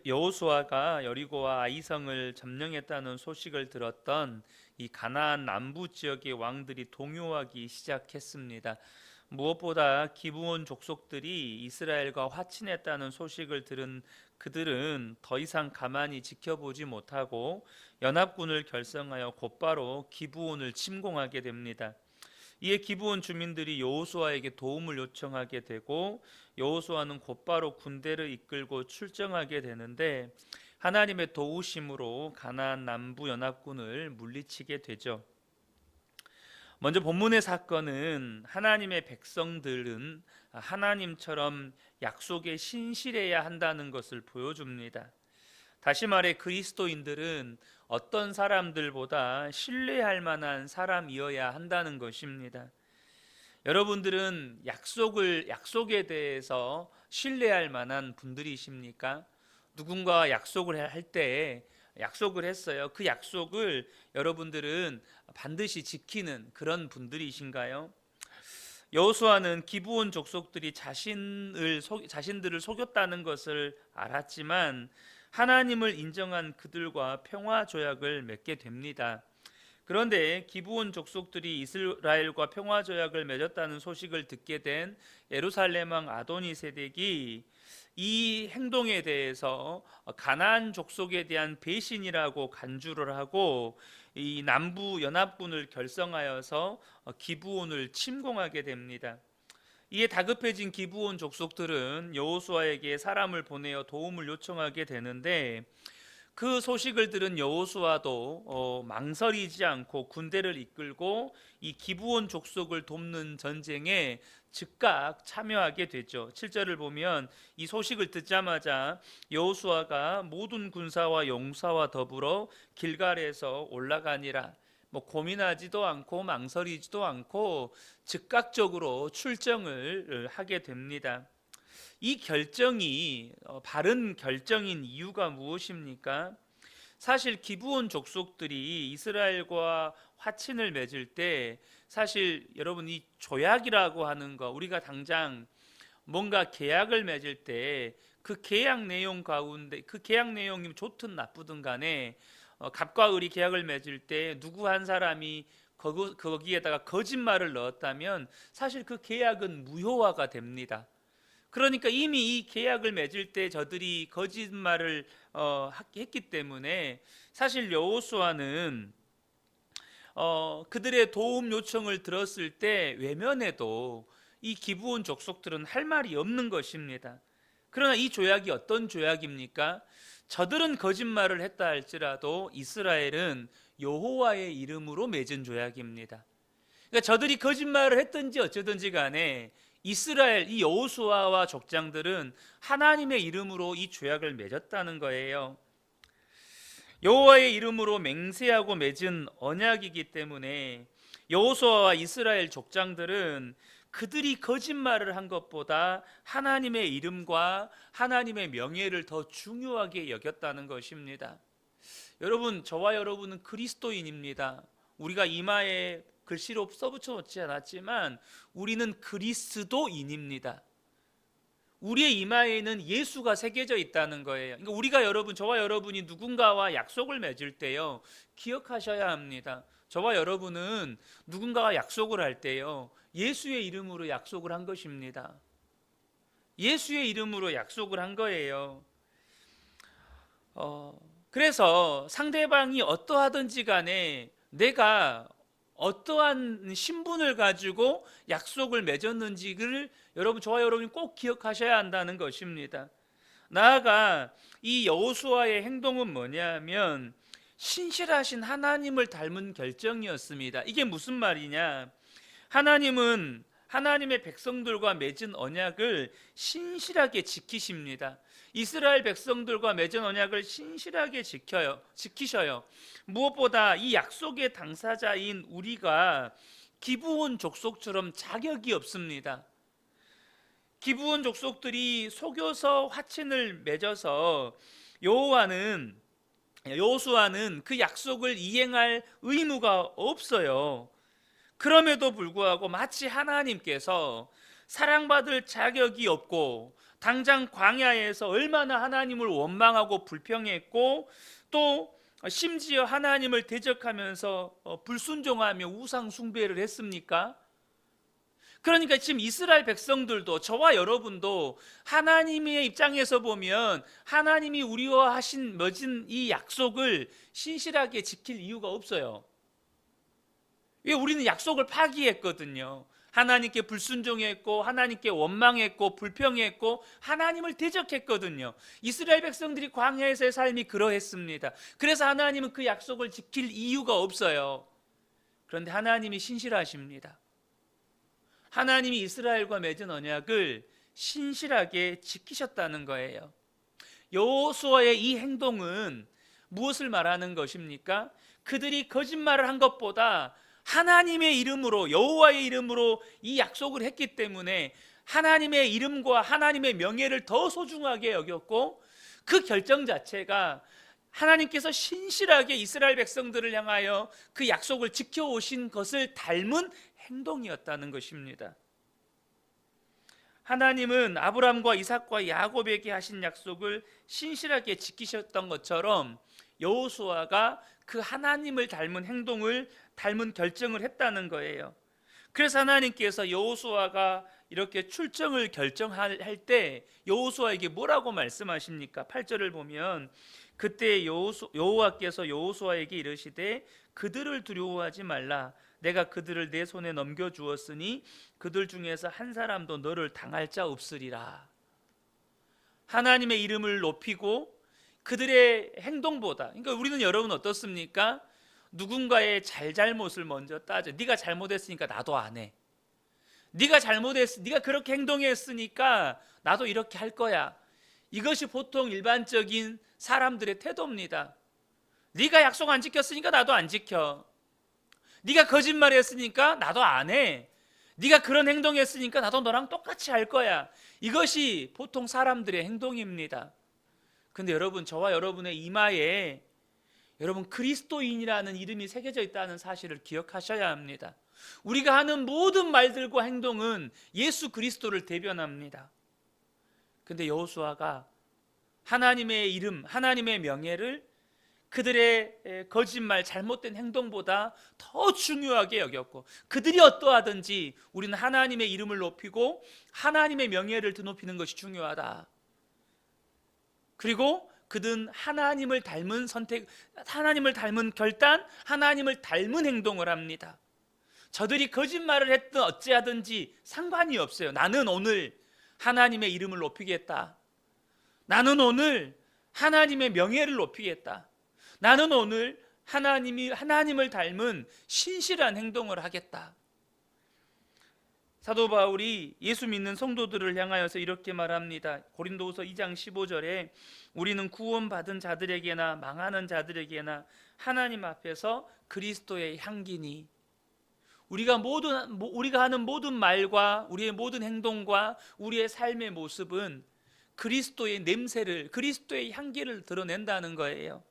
여호수아가 여리고와 아이성을 점령했다는 소식을 들었던 이 가나안 남부 지역의 왕들이 동요하기 시작했습니다. 무엇보다 기브온 족속들이 이스라엘과 화친했다는 소식을 들은 그들은 더 이상 가만히 지켜보지 못하고 연합군을 결성하여 곧바로 기브온을 침공하게 됩니다. 이에 기브온 주민들이 여호수아에게 도움을 요청하게 되고 여호수아는 곧바로 군대를 이끌고 출정하게 되는데 하나님의 도우심으로 가나안 남부 연합군을 물리치게 되죠. 먼저 본문의 사건은 하나님의 백성들은 하나님처럼 약속에 신실해야 한다는 것을 보여줍니다. 다시 말해 그리스도인들은 어떤 사람들보다 신뢰할 만한 사람이어야 한다는 것입니다. 여러분들은 약속에 대해서 신뢰할 만한 분들이십니까? 누군가 약속을 할 때 약속을 했어요. 그 약속을 여러분들은 반드시 지키는 그런 분들이신가요? 여호수아는 기브온 족속들이 자신들을 속였다는 것을 알았지만 하나님을 인정한 그들과 평화 조약을 맺게 됩니다. 그런데 기브온 족속들이 이스라엘과 평화 조약을 맺었다는 소식을 듣게 된 예루살렘 왕 아도니세덱이 이 행동에 대해서 가나안 족속에 대한 배신이라고 간주를 하고 이 남부 연합군을 결성하여서 기브온을 침공하게 됩니다. 이에 다급해진 기브온 족속들은 여호수아에게 사람을 보내어 도움을 요청하게 되는데 그 소식을 들은 여호수아도 망설이지 않고 군대를 이끌고 이 기브온 족속을 돕는 전쟁에 즉각 참여하게 되죠. 7절을 보면 이 소식을 듣자마자 여호수아가 모든 군사와 용사와 더불어 길갈에서 올라가니라. 고민하지도 않고 망설이지도 않고 즉각적으로 출정을 하게 됩니다. 이 결정이 바른 결정인 이유가 무엇입니까? 사실 기브온 족속들이 이스라엘과 화친을 맺을 때 사실 여러분 이 조약이라고 하는 거 우리가 당장 뭔가 계약을 맺을 때 그 계약 내용 가운데 그 계약 내용이 좋든 나쁘든 간에 갑과 을이 계약을 맺을 때 누구 한 사람이 거기에다가 거짓말을 넣었다면 사실 그 계약은 무효화가 됩니다. 그러니까 이미 이 계약을 맺을 때 저들이 거짓말을 했기 때문에 사실 여호수아는 그들의 도움 요청을 들었을 때 외면해도 이 기브온 족속들은 할 말이 없는 것입니다. 그러나 이 조약이 어떤 조약입니까? 저들은 거짓말을 했다 할지라도 이스라엘은 여호와의 이름으로 맺은 조약입니다. 그러니까 저들이 거짓말을 했든지 어쩌든지 간에 이스라엘 이 여호수아와 족장들은 하나님의 이름으로 이 조약을 맺었다는 거예요. 여호와의 이름으로 맹세하고 맺은 언약이기 때문에 여호수아와 이스라엘 족장들은 그들이 거짓말을 한 것보다 하나님의 이름과 하나님의 명예를 더 중요하게 여겼다는 것입니다. 여러분, 저와 여러분은 그리스도인입니다. 우리가 이마에 글씨로 써붙여 놓지 않았지만 우리는 그리스도인입니다. 우리의 이마에는 예수가 새겨져 있다는 거예요. 그러니까 저와 여러분이 누군가와 약속을 맺을 때요, 기억하셔야 합니다. 저와 여러분은 누군가와 약속을 할 때요, 예수의 이름으로 약속을 한 것입니다. 예수의 이름으로 약속을 한 거예요. 그래서 상대방이 어떠하든지 간에 내가 어떠한 신분을 가지고 약속을 맺었는지를 저와 여러분이 꼭 기억하셔야 한다는 것입니다. 나아가 이 여호수아의 행동은 뭐냐면 신실하신 하나님을 닮은 결정이었습니다. 이게 무슨 말이냐? 하나님은 하나님의 백성들과 맺은 언약을 신실하게 지키십니다. 이스라엘 백성들과 맺은 언약을 신실하게 지키셔요. 무엇보다 이 약속의 당사자인 우리가 기브온 족속처럼 자격이 없습니다. 기브온 족속들이 속여서 화친을 맺어서 여호수아는 그 약속을 이행할 의무가 없어요. 그럼에도 불구하고 마치 하나님께서 사랑받을 자격이 없고 당장 광야에서 얼마나 하나님을 원망하고 불평했고 또 심지어 하나님을 대적하면서 불순종하며 우상 숭배를 했습니까? 그러니까 지금 이스라엘 백성들도 저와 여러분도 하나님의 입장에서 보면 하나님이 우리와 하신 맺은 이 약속을 신실하게 지킬 이유가 없어요. 왜? 우리는 약속을 파기했거든요. 하나님께 불순종했고 하나님께 원망했고 불평했고 하나님을 대적했거든요. 이스라엘 백성들이 광야에서의 삶이 그러했습니다. 그래서 하나님은 그 약속을 지킬 이유가 없어요. 그런데 하나님이 신실하십니다. 하나님이 이스라엘과 맺은 언약을 신실하게 지키셨다는 거예요. 여호수아의 이 행동은 무엇을 말하는 것입니까? 그들이 거짓말을 한 것보다 하나님의 이름으로, 여호와의 이름으로 이 약속을 했기 때문에 하나님의 이름과 하나님의 명예를 더 소중하게 여겼고, 그 결정 자체가 하나님께서 신실하게 이스라엘 백성들을 향하여 그 약속을 지켜오신 것을 닮은 행동이었다는 것입니다. 하나님은 아브라함과 이삭과 야곱에게 하신 약속을 신실하게 지키셨던 것처럼 여호수아가 그 하나님을 닮은 행동을 닮은 결정을 했다는 거예요. 그래서 하나님께서 여호수아가 이렇게 출정을 결정할 때 여호수아에게 뭐라고 말씀하십니까? 8절을 보면 그때 여호와께서 여호수아에게 이르시되 그들을 두려워하지 말라. 내가 그들을 내 손에 넘겨주었으니 그들 중에서 한 사람도 너를 당할 자 없으리라. 하나님의 이름을 높이고 그들의 행동보다, 그러니까 우리는 여러분 어떻습니까? 누군가의 잘못을 먼저 따져. 네가 잘못했으니까 나도 안 해. 네가 그렇게 행동했으니까 나도 이렇게 할 거야. 이것이 보통 일반적인 사람들의 태도입니다. 네가 약속 안 지켰으니까 나도 안 지켜. 네가 거짓말했으니까 나도 안 해. 네가 그런 행동했으니까 나도 너랑 똑같이 할 거야. 이것이 보통 사람들의 행동입니다. 근데 여러분, 저와 여러분의 이마에 여러분 그리스도인이라는 이름이 새겨져 있다는 사실을 기억하셔야 합니다. 우리가 하는 모든 말들과 행동은 예수 그리스도를 대변합니다. 근데 여호수아가 하나님의 이름, 하나님의 명예를 그들의 거짓말, 잘못된 행동보다 더 중요하게 여겼고, 그들이 어떠하든지 우리는 하나님의 이름을 높이고 하나님의 명예를 드높이는 것이 중요하다. 그리고 그들은 하나님을 닮은 선택, 하나님을 닮은 결단, 하나님을 닮은 행동을 합니다. 저들이 거짓말을 했든 어찌하든지 상관이 없어요. 나는 오늘 하나님의 이름을 높이겠다. 나는 오늘 하나님의 명예를 높이겠다. 나는 오늘 하나님을 닮은 신실한 행동을 하겠다. 사도 바울이 예수 믿는 성도들을 향하여서 이렇게 말합니다. 고린도후서 2장 15절에 우리는 구원받은 자들에게나 망하는 자들에게나 하나님 앞에서 그리스도의 향기니. 우리가 하는 모든 말과 우리의 모든 행동과 우리의 삶의 모습은 그리스도의 냄새를, 그리스도의 향기를 드러낸다는 거예요.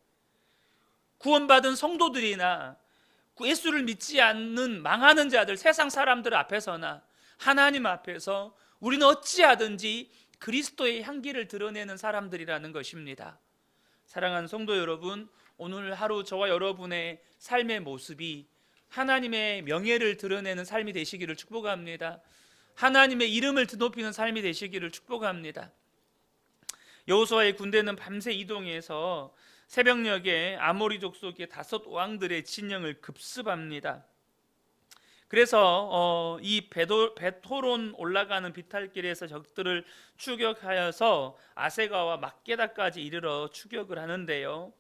구원받은 성도들이나 예수를 믿지 않는 망하는 자들, 세상 사람들 앞에서나 하나님 앞에서 우리는 어찌하든지 그리스도의 향기를 드러내는 사람들이라는 것입니다. 사랑하는 성도 여러분, 오늘 하루 저와 여러분의 삶의 모습이 하나님의 명예를 드러내는 삶이 되시기를 축복합니다. 하나님의 이름을 드높이는 삶이 되시기를 축복합니다. 여호수아의 군대는 밤새 이동해서 새벽녘에 아모리 족속의 5 왕들의 진영을 급습합니다. 그래서 이 베토론 올라가는 비탈길에서 적들을 추격하여서 아세가와 막게다까지 이르러 추격을 하는데요.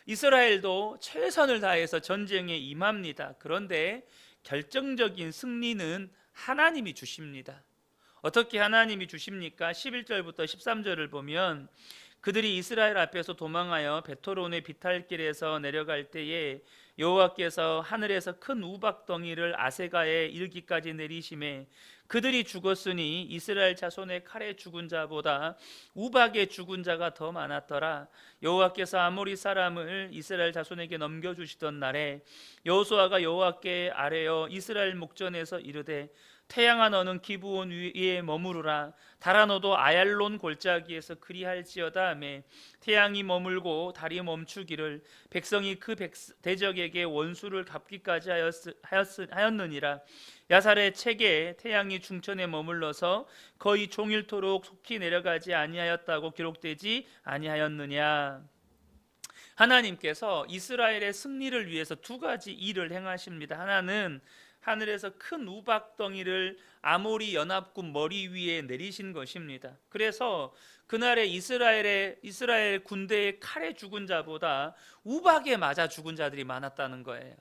이스라엘도 최선을 다해서 전쟁에 임합니다. 그런데 결정적인 승리는 하나님이 주십니다. 어떻게 하나님이 주십니까? 11절부터 13절을 보면 그들이 이스라엘 앞에서 도망하여 베토론의 비탈길에서 내려갈 때에 여호와께서 하늘에서 큰 우박덩이를 아세가에 이르기까지 내리심에 그들이 죽었으니 이스라엘 자손의 칼에 죽은 자보다 우박에 죽은 자가 더 많았더라. 여호와께서 아모리 사람을 이스라엘 자손에게 넘겨주시던 날에 여호수아가 여호와께 아뢰어 이스라엘 목전에서 이르되 태양아 너는 기브온 위에 머무르라. 달아 너도 아얄론 골짜기에서 그리할지어다 하매 태양이 머물고 달이 멈추기를 백성이 그 대적에게 원수를 갚기까지 하였느니라. 야살의 책에 태양이 중천에 머물러서 거의 종일토록 속히 내려가지 아니하였다고 기록되지 아니하였느냐. 하나님께서 이스라엘의 승리를 위해서 두 가지 일을 행하십니다. 하나는 하늘에서 큰 우박덩이를 아모리 연합군 머리 위에 내리신 것입니다. 그래서 그날의 이스라엘 군대의 칼에 죽은 자보다 우박에 맞아 죽은 자들이 많았다는 거예요.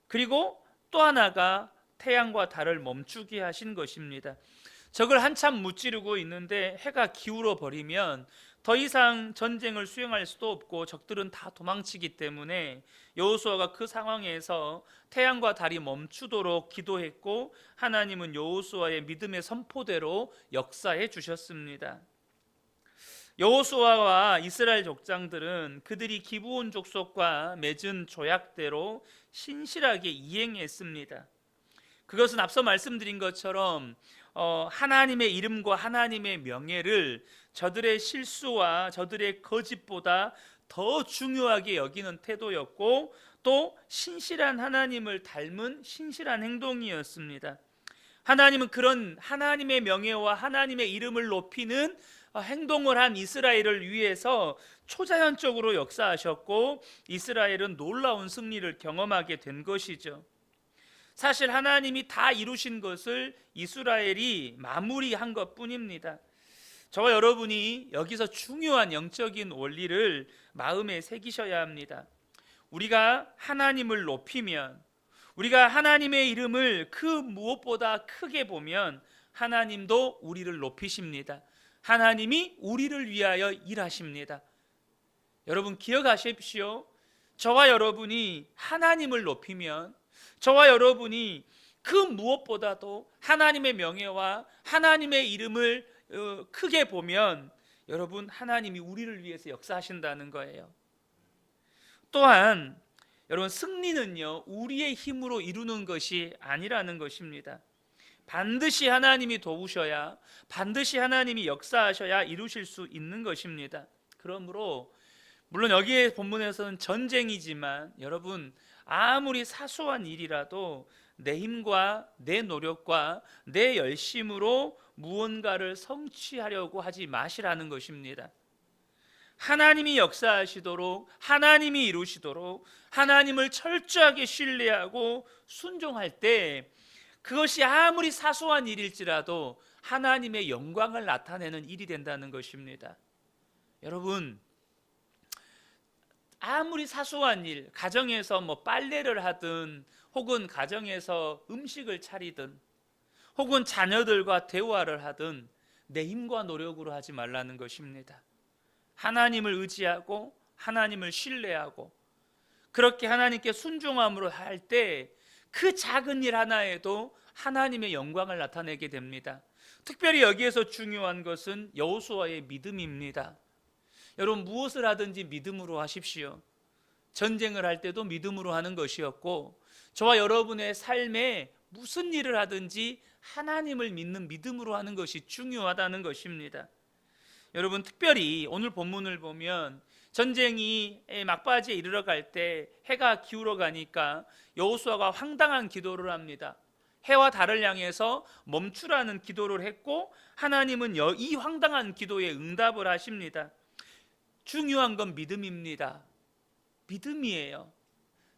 그리고 또 하나가 태양과 달을 멈추게 하신 것입니다. 적을 한참 무찌르고 있는데 해가 기울어 버리면 더 이상 전쟁을 수행할 수도 없고 적들은 다 도망치기 때문에 여호수아가 그 상황에서 태양과 달이 멈추도록 기도했고 하나님은 여호수아의 믿음의 선포대로 역사해 주셨습니다. 여호수아와 이스라엘 족장들은 그들이 기브온 족속과 맺은 조약대로 신실하게 이행했습니다. 그것은 앞서 말씀드린 것처럼 하나님의 이름과 하나님의 명예를 저들의 실수와 저들의 거짓보다 더 중요하게 여기는 태도였고 또 신실한 하나님을 닮은 신실한 행동이었습니다. 하나님은 그런 하나님의 명예와 하나님의 이름을 높이는 행동을 한 이스라엘을 위해서 초자연적으로 역사하셨고 이스라엘은 놀라운 승리를 경험하게 된 것이죠. 사실 하나님이 다 이루신 것을 이스라엘이 마무리한 것뿐입니다. 저와 여러분이 여기서 중요한 영적인 원리를 마음에 새기셔야 합니다. 우리가 하나님을 높이면, 우리가 하나님의 이름을 그 무엇보다 크게 보면 하나님도 우리를 높이십니다. 하나님이 우리를 위하여 일하십니다. 여러분 기억하십시오. 저와 여러분이 하나님을 높이면, 저와 여러분이 그 무엇보다도 하나님의 명예와 하나님의 이름을 크게 보면 여러분 하나님이 우리를 위해서 역사하신다는 거예요. 또한 여러분 승리는요 우리의 힘으로 이루는 것이 아니라는 것입니다. 반드시 하나님이 도우셔야, 반드시 하나님이 역사하셔야 이루실 수 있는 것입니다. 그러므로 물론 여기에 본문에서는 전쟁이지만 여러분 아무리 사소한 일이라도 내 힘과 내 노력과 내 열심으로 무언가를 성취하려고 하지 마시라는 것입니다. 하나님이 역사하시도록, 하나님이 이루시도록 하나님을 철저하게 신뢰하고 순종할 때 그것이 아무리 사소한 일일지라도 하나님의 영광을 나타내는 일이 된다는 것입니다. 여러분 아무리 사소한 일, 가정에서 빨래를 하든 혹은 가정에서 음식을 차리든 혹은 자녀들과 대화를 하든 내 힘과 노력으로 하지 말라는 것입니다. 하나님을 의지하고 하나님을 신뢰하고 그렇게 하나님께 순종함으로 할 때 그 작은 일 하나에도 하나님의 영광을 나타내게 됩니다. 특별히 여기에서 중요한 것은 여호수아의 믿음입니다. 여러분 무엇을 하든지 믿음으로 하십시오. 전쟁을 할 때도 믿음으로 하는 것이었고 저와 여러분의 삶에 무슨 일을 하든지 하나님을 믿는 믿음으로 하는 것이 중요하다는 것입니다. 여러분 특별히 오늘 본문을 보면 전쟁이 막바지에 이르러 갈 때 해가 기울어 가니까 여호수아가 황당한 기도를 합니다. 해와 달을 향해서 멈추라는 기도를 했고 하나님은 이 황당한 기도에 응답을 하십니다. 중요한 건 믿음입니다. 믿음이에요.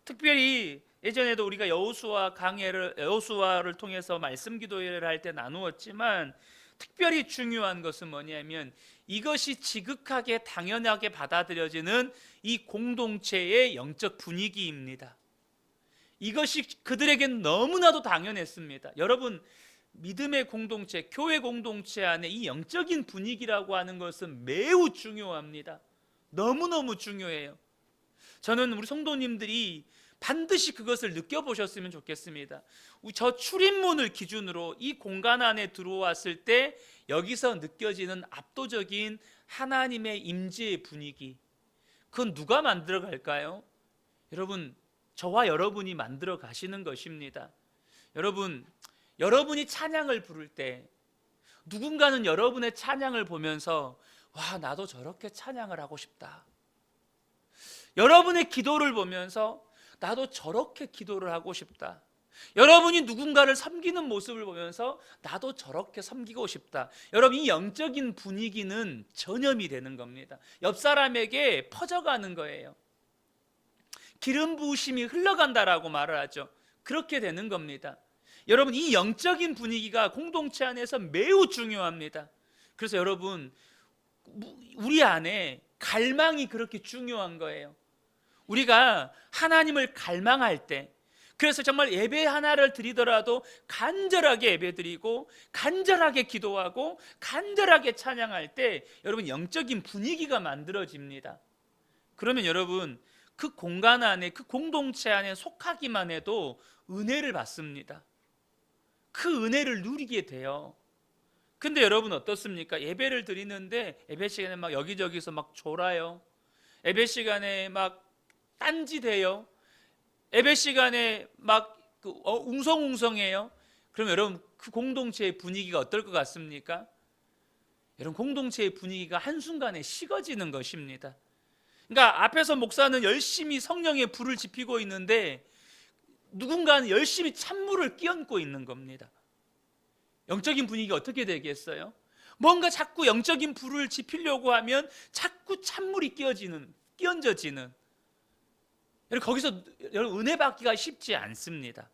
특별히 예전에도 우리가 여호수아를 통해서 말씀 기도회를 할 때 나누었지만 특별히 중요한 것은 뭐냐면 이것이 지극하게 당연하게 받아들여지는 이 공동체의 영적 분위기입니다. 이것이 그들에겐 너무나도 당연했습니다. 여러분 믿음의 공동체, 교회 공동체 안에 이 영적인 분위기라고 하는 것은 매우 중요합니다. 너무너무 중요해요. 저는 우리 성도님들이 반드시 그것을 느껴보셨으면 좋겠습니다. 저 출입문을 기준으로 이 공간 안에 들어왔을 때 여기서 느껴지는 압도적인 하나님의 임재의 분위기, 그건 누가 만들어 갈까요? 여러분 저와 여러분이 만들어 가시는 것입니다. 여러분 여러분이 찬양을 부를 때 누군가는 여러분의 찬양을 보면서 와, 나도 저렇게 찬양을 하고 싶다. 여러분의 기도를 보면서 나도 저렇게 기도를 하고 싶다. 여러분이 누군가를 섬기는 모습을 보면서 나도 저렇게 섬기고 싶다. 여러분, 이 영적인 분위기는 전염이 되는 겁니다. 옆 사람에게 퍼져가는 거예요. 기름 부으심이 흘러간다라고 말을 하죠. 그렇게 되는 겁니다. 여러분, 이 영적인 분위기가 공동체 안에서 매우 중요합니다. 그래서 여러분, 우리 안에 갈망이 그렇게 중요한 거예요. 우리가 하나님을 갈망할 때, 그래서 정말 예배 하나를 드리더라도 간절하게 예배드리고 간절하게 기도하고 간절하게 찬양할 때 여러분, 영적인 분위기가 만들어집니다. 그러면 여러분, 그 공간 안에, 그 공동체 안에 속하기만 해도 은혜를 받습니다. 그 은혜를 누리게 돼요. 근데 여러분 어떻습니까? 예배를 드리는데 예배 시간에 막 여기저기서 막 졸아요. 예배 시간에 막 딴짓해요. 예배 시간에 막 웅성웅성해요. 그럼 여러분, 그 공동체의 분위기가 어떨 것 같습니까? 여러분, 공동체의 분위기가 한순간에 식어지는 것입니다. 그러니까 앞에서 목사는 열심히 성령의 불을 지피고 있는데 누군가는 열심히 찬물을 끼얹고 있는 겁니다. 영적인 분위기가 어떻게 되겠어요? 뭔가 자꾸 영적인 불을 지피려고 하면 자꾸 찬물이 끼얹어지는. 거기서 여러분, 은혜 받기가 쉽지 않습니다.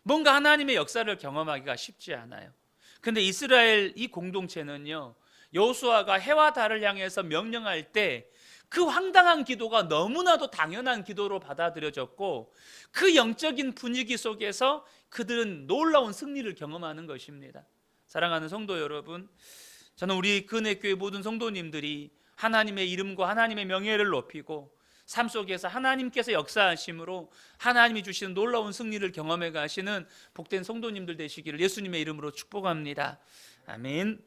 뭔가 하나님의 역사를 경험하기가 쉽지 않아요. 근데 이스라엘 이 공동체는요, 여호수아가 해와 달을 향해서 명령할 때 그 황당한 기도가 너무나도 당연한 기도로 받아들여졌고, 그 영적인 분위기 속에서 그들은 놀라운 승리를 경험하는 것입니다. 사랑하는 성도 여러분, 저는 우리 근혜교회 모든 성도님들이 하나님의 이름과 하나님의 명예를 높이고 삶 속에서 하나님께서 역사하심으로 하나님이 주시는 놀라운 승리를 경험해 가시는 복된 성도님들 되시기를 예수님의 이름으로 축복합니다. 아멘.